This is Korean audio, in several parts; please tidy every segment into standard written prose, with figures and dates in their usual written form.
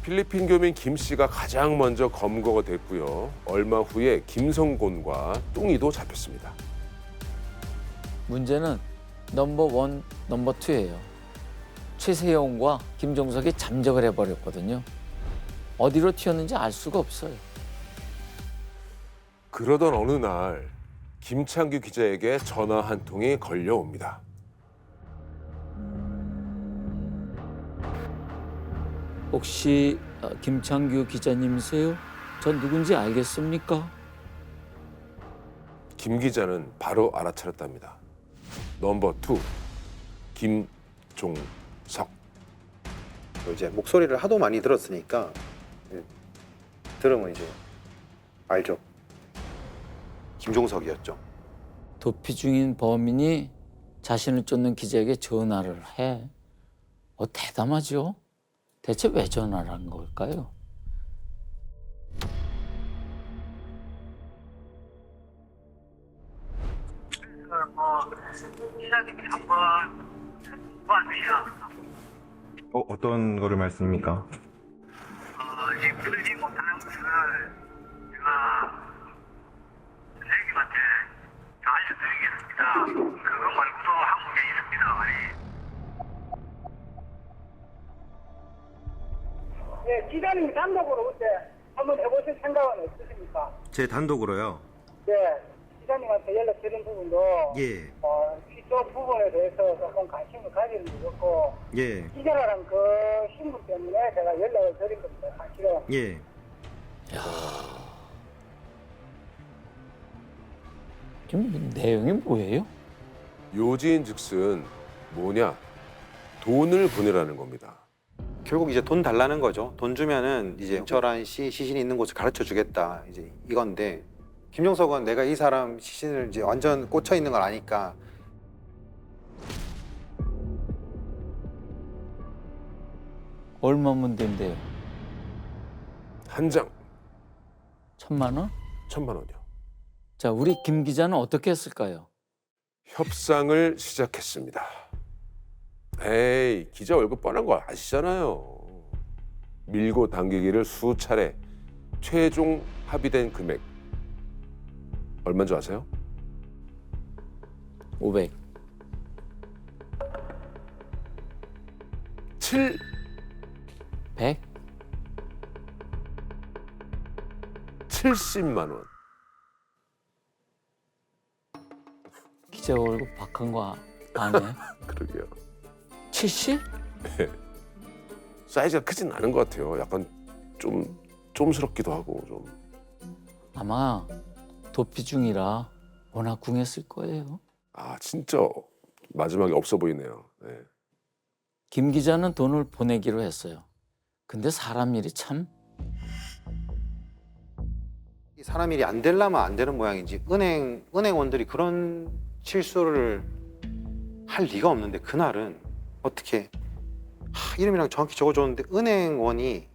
필리핀 교민 김 씨가 가장 먼저 검거가 됐고요. 얼마 후에 김성곤과 뚱이도 잡혔습니다. 문제는 넘버 원, 넘버 투예요. 최세용과 김종석이 잠적을 해버렸거든요. 어디로 튀었는지 알 수가 없어요. 그러던 어느 날 김창규 기자에게 전화 한 통이 걸려옵니다. 혹시 김창규 기자님이세요? 전 누군지 알겠습니까? 김 기자는 바로 알아차렸답니다. 넘버 투 김종석. 이제 목소리를 하도 많이 들었으니까 들으면 이제 알죠. 김종석이었죠. 도피 중인 범인이 자신을 쫓는 기자에게 전화를 해. 대담하죠? 대체 왜 전화를 한 걸까요? 기자님이 한번 도와주시라. 어떤 거를 말씀입니까? 지금 풀지 못하는 것을 제가 선생님한테 다 알려드리겠습니다. 그것 말고도 한 문제 있습니다. 네, 기자님이 단독으로 어때 한번 해보실 생각은 없으십니까? 제 단독으로요? 네, 기자님한테 연락드린 부분도 예. 이쪽 부분에 대해서 조금 관심을 가지는 것 같고 예. 기자라는 그 신분 때문에 제가 연락을 드린 겁니다, 사실은. 예. 지금 내용이 뭐예요? 요지인 즉슨 뭐냐? 돈을 보내라는 겁니다. 결국 이제 돈 달라는 거죠. 돈 주면은 이제 김철한 씨 시신이 있는 곳을 가르쳐 주겠다. 이제 이건데 김종석은 내가 이 사람 시신을 이제 완전 꽂혀 있는 걸 아니까 얼마면 된대요? 한 장 1,000만 원? 1,000만 원이요. 자, 우리 김 기자는 어떻게 했을까요? 협상을 시작했습니다. 에이, 기자 월급 뻔한 거 아시잖아요. 밀고 당기기를 수차례 최종 합의된 금액 얼마인 줄 아세요? 500. 7 100? 70만 원. 기자 월급 박한 거 아니에요? 그러게요. 70? 사이즈가 크진 않은 것 같아요. 약간 좀 좀스럽기도 하고 좀. 아마 도피 중이라 워낙 궁했을 거예요. 아, 진짜 마지막에 없어 보이네요. 네. 김 기자는 돈을 보내기로 했어요. 근데 사람 일이 참 이 사람 일이 안 되려면 안 되는 모양이지 은행원들이 그런 실수를 할 리가 없는데 그날은 어떻게 이름이랑 정확히 적어줬는데 은행원이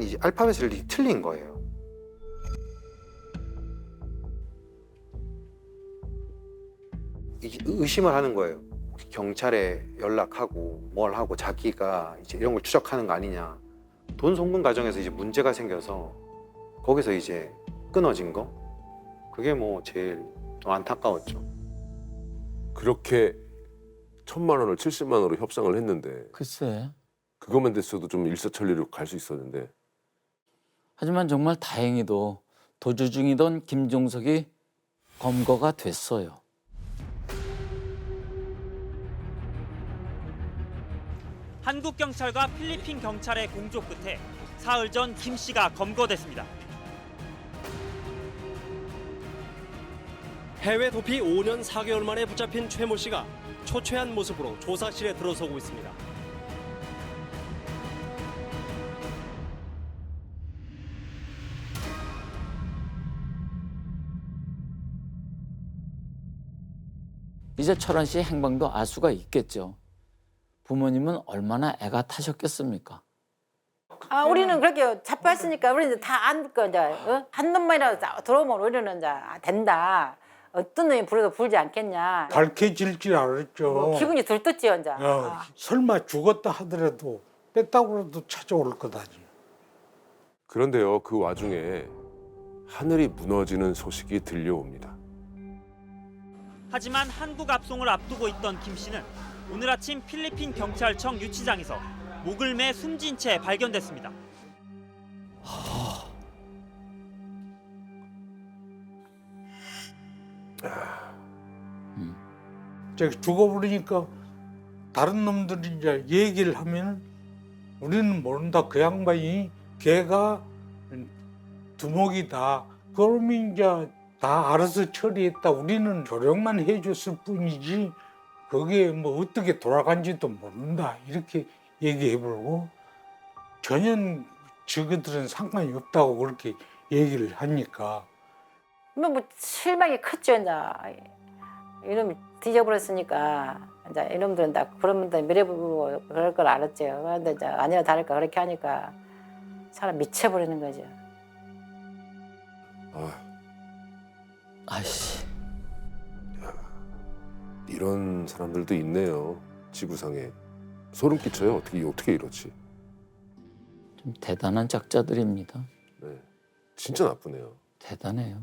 이제 알파벳을 틀린 거예요. 이게 의심을 하는 거예요. 혹시 경찰에 연락하고 뭘 하고 자기가 이제 이런 걸 추적하는 거 아니냐. 돈 송금 과정에서 이제 문제가 생겨서 거기서 이제 끊어진 거. 그게 뭐 제일 좀 안타까웠죠. 그렇게 1,000만 원을 70만 원으로 협상을 했는데 글쎄. 그것만 됐어도 좀 일사천리로 갈 수 있었는데 하지만 정말 다행히도 도주 중이던 김종석이 검거가 됐어요. 한국 경찰과 필리핀 경찰의 공조 끝에 사흘 전 김 씨가 검거됐습니다. 해외 도피 5년 4개월 만에 붙잡힌 최모 씨가 초췌한 모습으로 조사실에 들어서고 있습니다. 이제 철원 씨의 행방도 알 수가 있겠죠. 부모님은 얼마나 애가 타셨겠습니까? 우리는 그렇게 잡혔으니까 우리는 다 안 거 이제 한 놈만이라도 들어오면 우리는 이제 된다. 어떤 놈이 불어도 불지 않겠냐. 밝혀질 줄 알았죠. 뭐 기분이 들떴지요 이제. 설마 죽었다 하더라도 뺐다고라도 찾아올 거다지. 그런데요, 그 와중에 하늘이 무너지는 소식이 들려옵니다. 하지만 한국 압송을 앞두고 있던 김 씨는 오늘 아침 필리핀 경찰청 유치장에서 목을 매 숨진 채 발견됐습니다. 제가 죽어버리니까 다른 놈들이 이제 얘기를 하면 우리는 모른다. 그 양반이 걔가 두목이다. 그러면 이제 다 알아서 처리했다. 우리는 조력만 해줬을 뿐이지 그게 뭐 어떻게 돌아간지도 모른다. 이렇게 얘기해보고 전혀 저것들은 상관이 없다고 그렇게 얘기를 하니까 뭐 실망이 컸죠. 이제 이놈이 뒤져버렸으니까 이제 이놈들은 다 그런 분들 미래부고 그럴 걸 알았죠. 그런데 이제 아니라 다를까 그렇게 하니까 사람 미쳐버리는 거죠. 아이씨. 이런 사람들도 있네요. 지구상에. 소름 끼쳐요. 어떻게 이러지? 좀 대단한 작자들입니다. 네, 진짜 나쁘네요. 대단해요.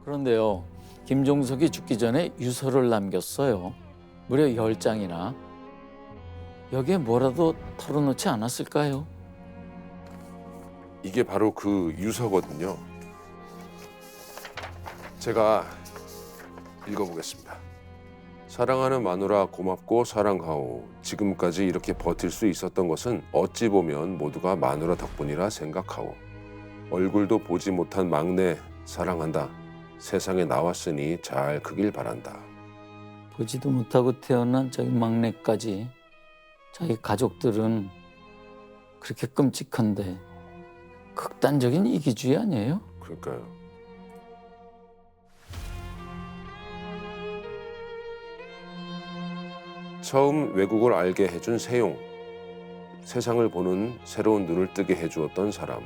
그런데요, 김종석이 죽기 전에 유서를 남겼어요. 무려 10장이나. 여기에 뭐라도 털어놓지 않았을까요? 이게 바로 그 유서거든요. 제가 읽어보겠습니다. 사랑하는 마누라 고맙고 사랑하오. 지금까지 이렇게 버틸 수 있었던 것은 어찌 보면 모두가 마누라 덕분이라 생각하오. 얼굴도 보지 못한 막내 사랑한다. 세상에 나왔으니 잘 크길 바란다. 보지도 못하고 태어난 자기 막내까지 자기 가족들은 그렇게 끔찍한데 극단적인 이기주의 아니에요? 그러니까요. 처음 외국을 알게 해준 세용. 세상을 보는 새로운 눈을 뜨게 해주었던 사람.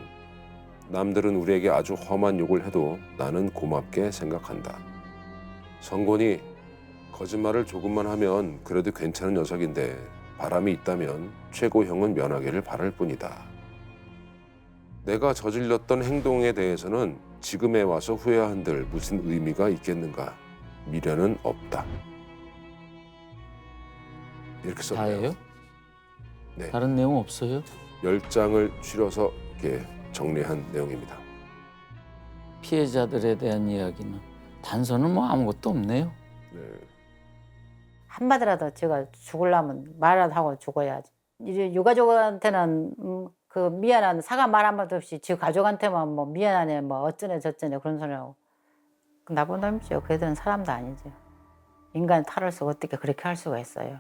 남들은 우리에게 아주 험한 욕을 해도 나는 고맙게 생각한다. 성곤이 거짓말을 조금만 하면 그래도 괜찮은 녀석인데 바람이 있다면 최고형은 면하기를 바랄 뿐이다. 내가 저질렀던 행동에 대해서는 지금에 와서 후회한들 무슨 의미가 있겠는가. 미련은 없다. 이렇게 썼네요. 다예요? 네. 다른 내용 없어요? 10장을 줄여서 이렇게 정리한 내용입니다. 피해자들에 대한 이야기는 단서는 뭐 아무것도 없네요. 네. 한마디라도 제가 죽으려면 말이라도 하고 죽어야지. 이제 유가족한테는 그 미안한 사과 말 한마디 없이 지 가족한테만 뭐 미안하네 뭐 어쩌네 저쩌네 그런 소리 하고 나쁜 놈이죠. 그애들은 사람도 아니죠. 인간 탈을서 어떻게 그렇게 할 수가 있어요.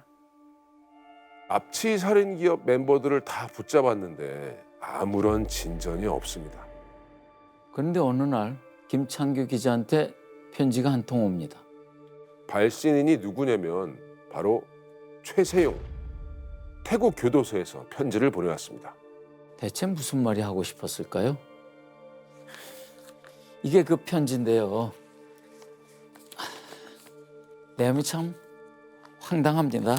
압치 살인 기업 멤버들을 다 붙잡았는데 아무런 진전이 없습니다. 그런데 어느 날 김창규 기자한테 편지가 한 통 옵니다. 발신인이 누구냐면 바로 최세용. 태국 교도소에서 편지를 보내왔습니다. 대체 무슨 말이 하고 싶었을까요? 이게 그 편지인데요. 내용이 참 황당합니다.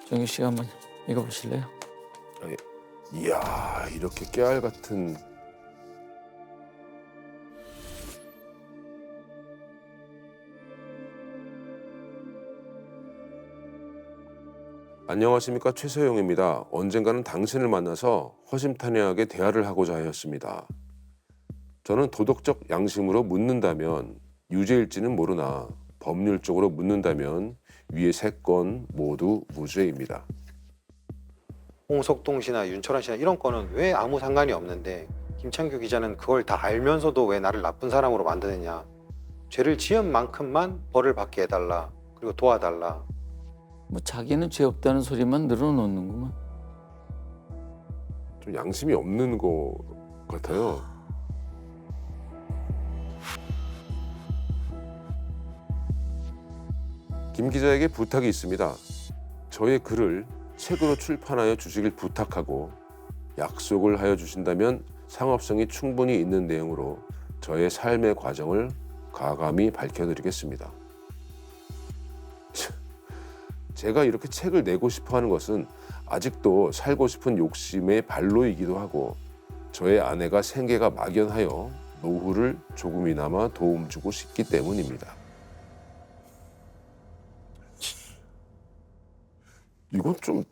정유 씨가 한번 읽어보실래요? 이야, 이렇게 깨알 같은. 안녕하십니까, 최세용입니다. 언젠가는 당신을 만나서 허심탄회하게 대화를 하고자 하였습니다. 저는 도덕적 양심으로 묻는다면 유죄일지는 모르나 법률적으로 묻는다면 위의 3건 모두 무죄입니다. 홍석동 씨나 윤철원 씨나 이런 건은 왜 아무 상관이 없는데 김창규 기자는 그걸 다 알면서도 왜 나를 나쁜 사람으로 만드느냐. 죄를 지은 만큼만 벌을 받게 해달라. 그리고 도와달라. 뭐 자기는 죄 없다는 소리만 늘어놓는구만. 좀 양심이 없는 것 같아요. 김 기자에게 부탁이 있습니다. 저의 글을 책으로 출판하여 주시길 부탁하고 약속을 하여 주신다면 상업성이 충분히 있는 내용으로 저의 삶의 과정을 가감히 밝혀드리겠습니다. 제가 이렇게 책을 내고 싶어 하는 것은 아직도 살고 싶은 욕심의 발로이기도 하고 저의 아내가 생계가 막연하여 노후를 조금이나마 도움 주고 싶기 때문입니다. 이건 좀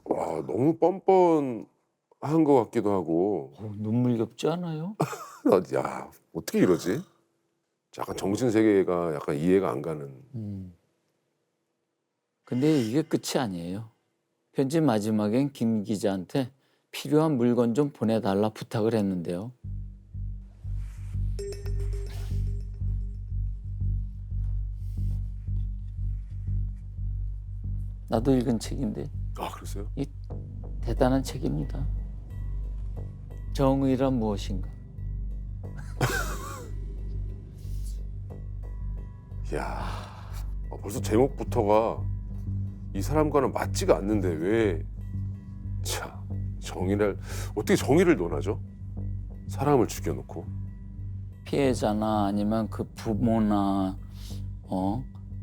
너무 뻔뻔한 것 같기도 하고 눈물겹지 않아요? 야 어떻게 이러지? 약간 정신세계가 약간 이해가 안 가는. 근데 이게 끝이 아니에요. 편지 마지막엔 김 기자한테 필요한 물건 좀 보내달라 부탁을 했는데요. 나도 읽은 책인데 아 그러세요? 이 대단한 책입니다. 정의란 무엇인가? 이야 벌써 제목부터가 이 사람과는 맞지가 않는데 왜 정의를 어떻게 정의를 논하죠? 사람을 죽여놓고. 피해자나 아니면 그 부모나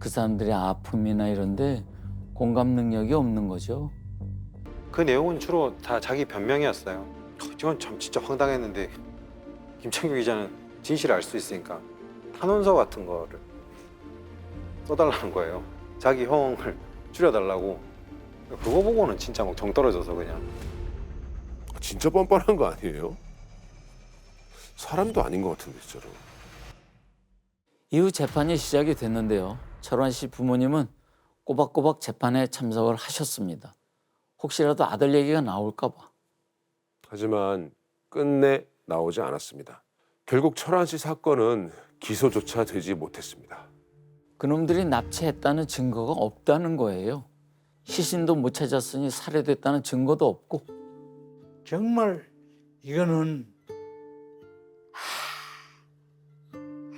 그 사람들의 아픔이나 이런데 공감 능력이 없는 거죠. 그 내용은 주로 다 자기 변명이었어요. 이건 참 진짜 황당했는데 김창규 기자는 진실을 알 수 있으니까 탄원서 같은 거를 써달라는 거예요. 자기 형을 줄여달라고. 그거 보고는 진짜 막 정 떨어져서 그냥. 진짜 뻔뻔한 거 아니에요? 사람도 아닌 것 같은데 진짜로. 이후 재판이 시작이 됐는데요. 철환 씨 부모님은 꼬박꼬박 재판에 참석을 하셨습니다. 혹시라도 아들 얘기가 나올까 봐. 하지만 끝내 나오지 않았습니다. 결국 철환 씨 사건은 기소조차 되지 못했습니다. 그놈들이 납치했다는 증거가 없다는 거예요. 시신도 못 찾았으니 살해됐다는 증거도 없고. 정말 이거는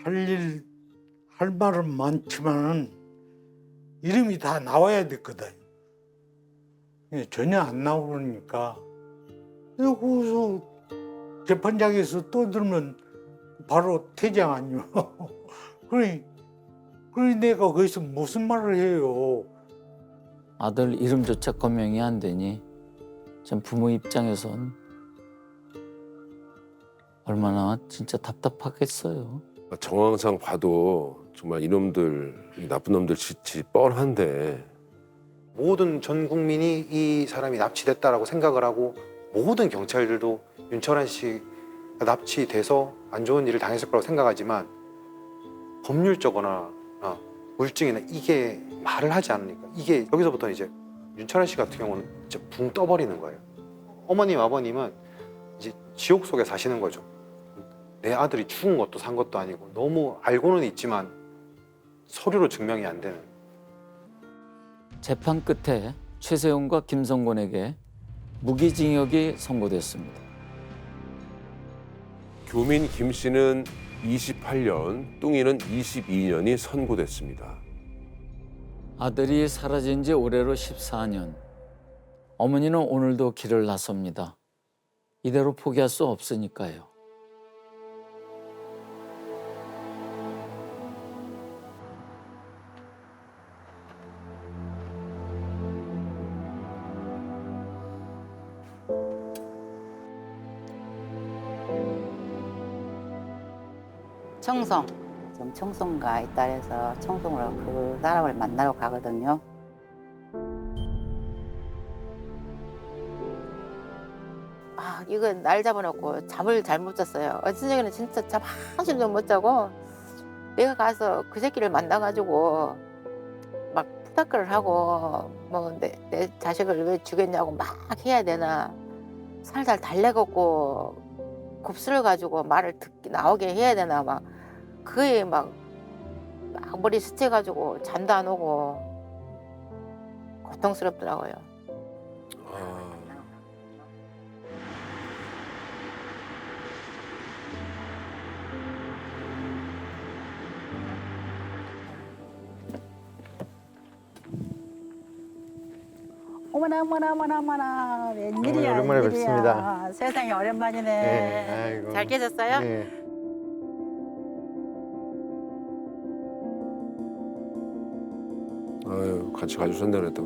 할 말은 많지만은 이름이 다 나와야 됐거든. 전혀 안 나오니까 거기서 재판장에서 떠들면 바로 퇴장 아니요. 그러니 내가 거기서 무슨 말을 해요. 아들 이름조차 거명이 안 되니 전 부모 입장에선 얼마나 진짜 답답하겠어요. 정황상 봐도 정말 이놈들, 이 나쁜 놈들 짓이 뻔한데 모든 전 국민이 이 사람이 납치됐다라고 생각을 하고 모든 경찰들도 윤철환 씨가 납치돼서 안 좋은 일을 당했을 거라고 생각하지만 법률적거나 물증이나 이게 말을 하지 않으니까 이게 여기서부터 이제 윤철환 씨 같은 경우는 진짜 붕 떠버리는 거예요. 어머님, 아버님은 이제 지옥 속에 사시는 거죠. 내 아들이 죽은 것도 산 것도 아니고 너무 알고는 있지만 서류로 증명이 안 되는. 재판 끝에 최세용과 김성곤에게 무기징역이 선고됐습니다. 교민 김 씨는 28년, 뚱이는 22년이 선고됐습니다. 아들이 사라진 지 올해로 14년. 어머니는 오늘도 길을 나섭니다. 이대로 포기할 수 없으니까요. 청송. 지금 청송가 이달에서 청송으로 그 사람을 만나러 가거든요. 이거 날 잡아놓고 잠을 잘못 잤어요. 어떤 적에는 진짜 잠 한숨도 못 자고 내가 가서 그 새끼를 만나가지고 막 부탁을 하고 뭐 내 자식을 왜 죽였냐고 막 해야 되나 살살 달래갖고 곱슬을 가지고 말을 나오게 해야 되나 막 그에 막 머리 스쳐가지고 잠도 안 오고 고통스럽더라고요. 어머나 웬일이야. 오랜만에 웬일이야. 뵙습니다. 세상에 오랜만이네. 네, 아이고. 잘 계셨어요? 네. 아유, 같이 가주셨네 그래도.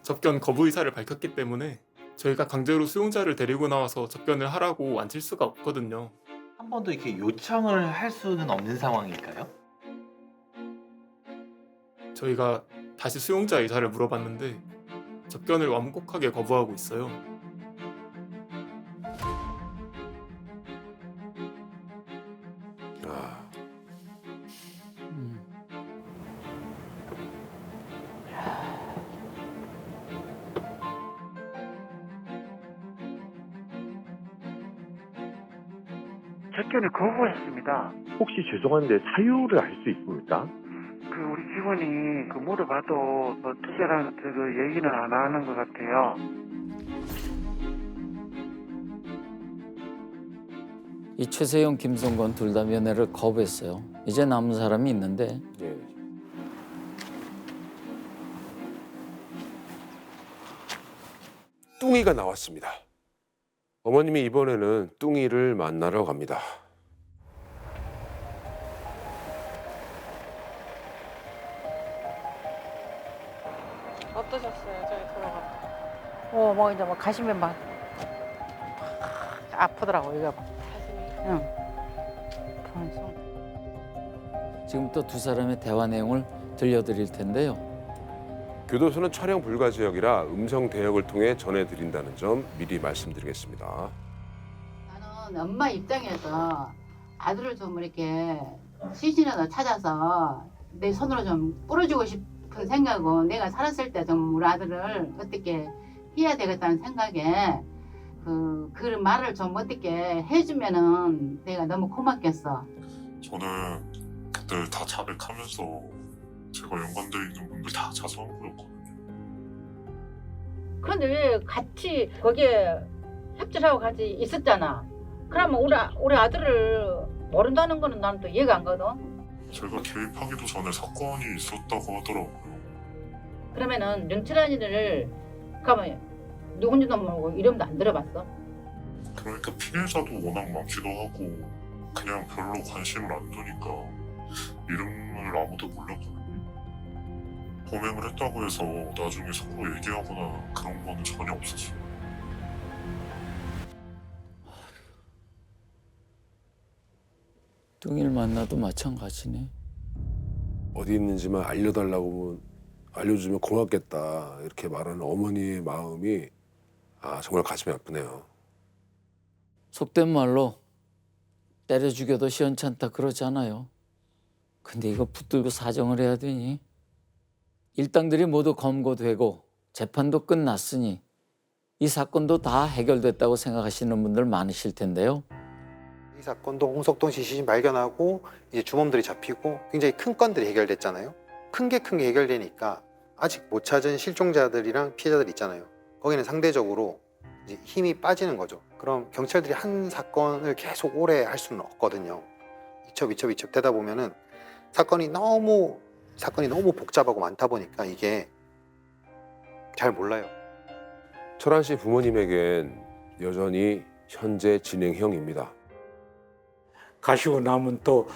접견 거부 의사를 밝혔기 때문에 저희가 강제로 수용자를 데리고 나와서 접견을 하라고 앉힐 수가 없거든요. 한 번도 이렇게 요청을 할 수는 없는 상황일까요? 저희가 다시 수용자 의사를 물어봤는데 접견을 완곡하게 거부하고 있어요. 아, 접견을 거부했습니다. 혹시 죄송한데 사유를 알 수 있습니까? 그 우리 직원이 그 물어봐도 뭐 특별한 그 얘기는 안 하는 것 같아요. 이 최세용, 김성건 둘 다 면회를 거부했어요. 이제 남은 사람이 있는데 예. 뚱이가 나왔습니다. 어머님이 이번에는 뚱이를 만나러 갑니다. 어떠셨어요? 저희 들어가. 뭐 이제 뭐 가시면 막 아프더라고 이거. 가슴이. 응. 그래서 지금부터 두 사람의 대화 내용을 들려드릴 텐데요. 교도소는 촬영 불가 지역이라 음성 대역을 통해 전해드린다는 점 미리 말씀드리겠습니다. 나는 엄마 입장에서 아들을 좀 이렇게 시신을 찾아서 내 손으로 좀 뿌려주고 싶은 생각은 내가 살았을 때 좀 우리 아들을 어떻게 해야 되겠다는 생각에 그런 말을 좀 어떻게 해주면은 내가 너무 고맙겠어. 저는 그때 다 자백하면서 제가 연관되어 있는 분들 다 자수한 거였거든요. 그런데 왜 같이 거기에 협조하고 같이 있었잖아. 그러면 우리 아들을 모른다는 거는 나는 또 이해가 안 가거든. 제가 개입하기도 전에 사건이 있었다고 하더라고요. 그러면은 윤철환이를 가면 누군지도 모르고 이름도 안 들어봤어. 그러니까 피해자도 워낙 많기도 하고 그냥 별로 관심을 안 두니까 이름을 아무도 몰랐거든요. 범행을 했다고 해서 나중에 서로 얘기하거나 그런 거는 전혀 없었어요. 뚱이를 만나도 마찬가지네. 어디 있는지만 알려주면 고맙겠다 이렇게 말하는 어머니의 마음이 정말 가슴이 아프네요. 속된 말로 때려 죽여도 시원찮다 그러잖아요. 근데 이거 붙들고 사정을 해야 되니? 일당들이 모두 검거되고 재판도 끝났으니 이 사건도 다 해결됐다고 생각하시는 분들 많으실 텐데요. 이 사건도 홍석동 씨 시신 발견하고 이제 주범들이 잡히고 굉장히 큰 건들이 해결됐잖아요. 큰 게 해결되니까 아직 못 찾은 실종자들이랑 피해자들 있잖아요. 거기는 상대적으로 이제 힘이 빠지는 거죠. 그럼 경찰들이 한 사건을 계속 오래 할 수는 없거든요. 이첩 되다 보면은 사건이 너무 복잡하고 많다 보니까 이게 잘 몰라요. 철환 씨 부모님에겐 여전히 현재 진행형입니다. 가시고 나면 또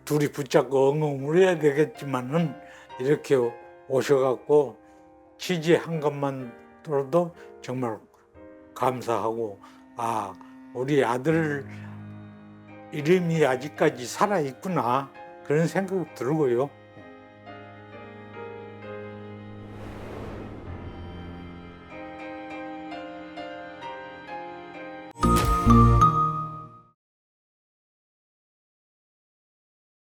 둘이 붙잡고 엉엉 울어야 되겠지만은 이렇게 오셔갖고 취재한 것만 들어도 정말 감사하고 우리 아들 이름이 아직까지 살아있구나 그런 생각 들고요.